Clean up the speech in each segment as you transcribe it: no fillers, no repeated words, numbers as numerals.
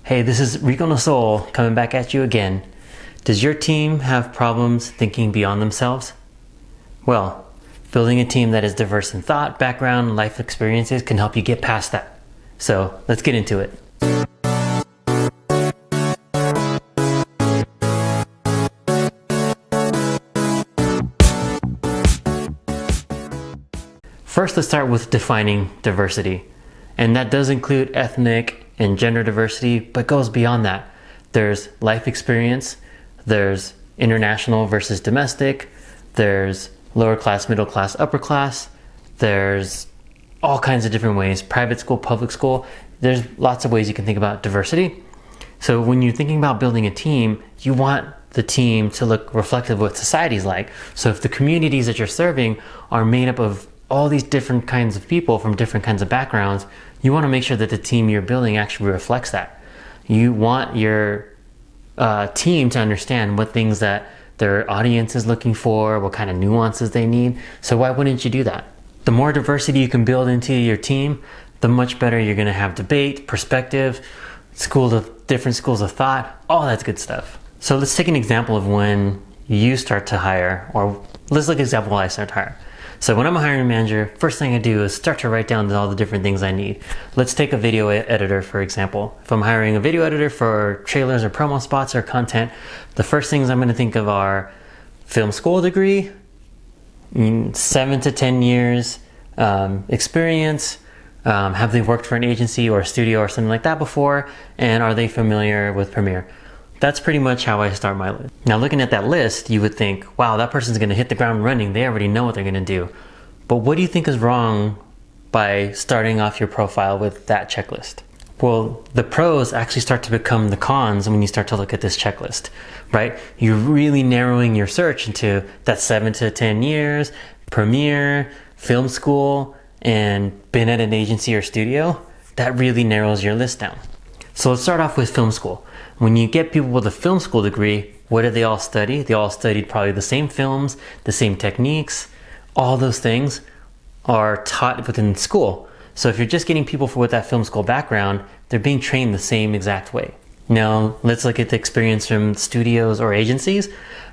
Hey, this is Rico Nasol coming back at you again. Does your team have problems thinking beyond themselves? Well, building a team that is diverse in thought, background, life experiences can help you get past that. So let's get into it. First, let's start with defining diversity. And that does include ethnic and gender diversity, but goes beyond that. There's life experience, there's international versus domestic, there's lower class, middle class, upper class, there's all kinds of different ways, private school, public school. There's lots of ways you can think about diversity. So when you're thinking about building a team, you want the team to look reflective of what society's like. So if the communities that you're serving are made up of all these different kinds of people from different kinds of backgrounds, you want to make sure that the team you're building actually reflects that. You want your team to understand what things that their audience is looking for, what kind of nuances they need. So why wouldn't you do that? The more diversity you can build into your team, the much better you're going to have debate, perspective, different schools of thought, all that good stuff. So let's take an example of when you start to hire, or let's look at an example when I start to hire. So when I'm a hiring manager, first thing I do is start to write down all the different things I need. Let's take a video editor, for example. If I'm hiring a video editor for trailers or promo spots or content, the first things I'm going to think of are film school degree, 7 to 10 years experience, have they worked for an agency or a studio or something like that before, and are they familiar with Premiere? That's pretty much how I start my list. Now looking at that list, you would think, wow, that person's gonna hit the ground running. They already know what they're gonna do. But what do you think is wrong by starting off your profile with that checklist? Well, the pros actually start to become the cons when you start to look at this checklist, right? You're really narrowing your search into that 7 to 10 years, Premiere, film school, and been at an agency or studio. That really narrows your list down. So let's start off with film school. When you get people with a film school degree, what did they all study? They all studied probably the same films, the same techniques. All those things are taught within school. So if you're just getting people with that film school background, they're being trained the same exact way. Now, let's look at the experience from studios or agencies.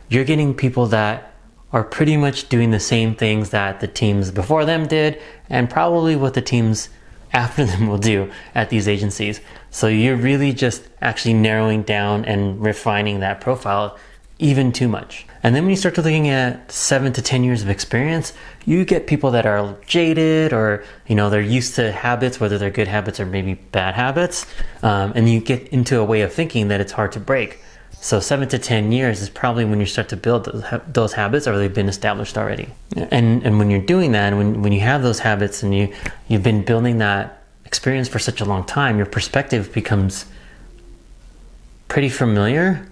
You're getting people that are pretty much doing the same things that the teams before them did, and probably what the teams after them will do at these agencies. So you're really just actually narrowing down and refining that profile even too much. And then when you start to looking at 7 to 10 years of experience, you get people that are jaded, or they're used to habits, whether they're good habits or maybe bad habits, and you get into a way of thinking that it's hard to break. So 7 to 10 years is probably when you start to build those habits, or they've been established already. And when you're doing that, when you have those habits and you've been building that experience for such a long time, your perspective becomes pretty familiar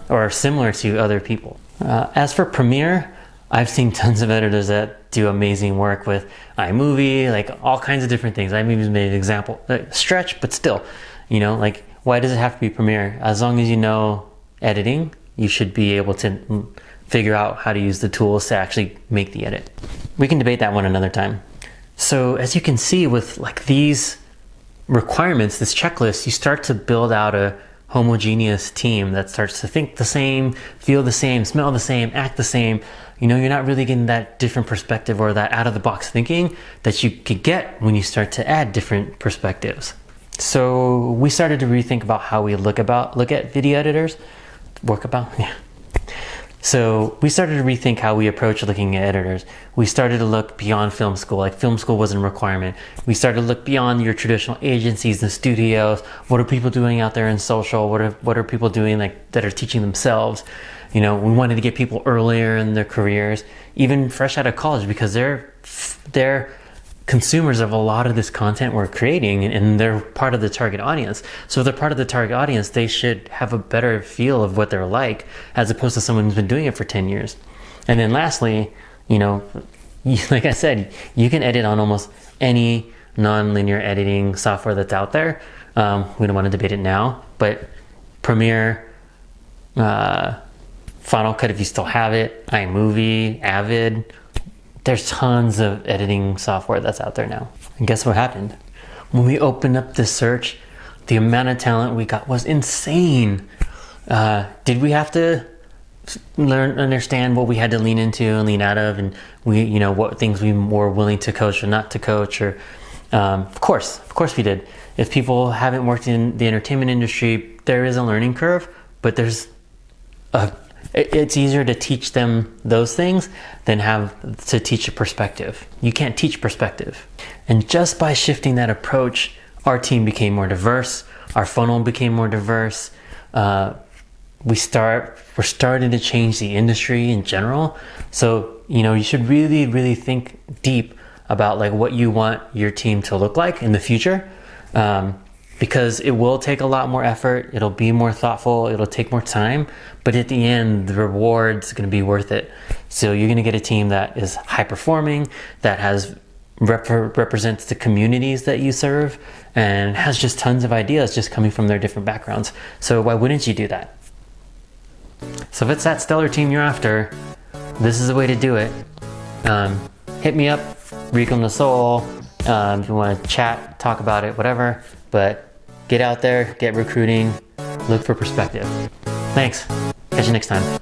or similar to other people. As for Premiere, I've seen tons of editors that do amazing work with iMovie, like all kinds of different things. iMovie's made an example, stretch, but still, why does it have to be Premiere? As long as you know editing, you should be able to figure out how to use the tools to actually make the edit. We can debate that one another time. So as you can see with these requirements, this checklist, you start to build out a homogeneous team that starts to think the same, feel the same, smell the same, act the same. You're not really getting that different perspective or that out of the box thinking that you could get when you start to add different perspectives. So we started to rethink about how we look at video editors. So we started to rethink how we approach looking at editors. We started to look beyond film school. Film school wasn't a requirement. We started to look beyond your traditional agencies and studios. What are people doing out there in social? What are people doing that are teaching themselves? We wanted to get people earlier in their careers, even fresh out of college, because they're consumers of a lot of this content we're creating, and they're part of the target audience. So if they're part of the target audience, they should have a better feel of what they're like, as opposed to someone who's been doing it for 10 years. And then lastly, like I said, you can edit on almost any non-linear editing software that's out there. We don't want to debate it now, but Premiere, Final Cut if you still have it, iMovie, Avid, there's tons of editing software that's out there now. And guess what happened? When we opened up this search, The amount of talent we got was insane. Did we have to understand what we had to lean into and lean out of, and what things we were willing to coach or not to coach? Or of course we did. If people haven't worked in the entertainment industry, there is a learning curve, but it's easier to teach them those things than have to teach a perspective. You can't teach perspective. And just by shifting that approach, our team became more diverse, our funnel became more diverse. We're starting to change the industry in general. So, you should really, really think deep about like what you want your team to look like in the future. Because it will take a lot more effort. It'll be more thoughtful. It'll take more time, but at the end, the reward's going to be worth it. So you're going to get a team that is high performing, that has represents the communities that you serve, and has just tons of ideas just coming from their different backgrounds. So why wouldn't you do that? So if it's that stellar team you're after, this is the way to do it. Hit me up, Rico Nasol, if you want to chat, talk about it, whatever. But get out there, get recruiting, look for perspective. Thanks. Catch you next time.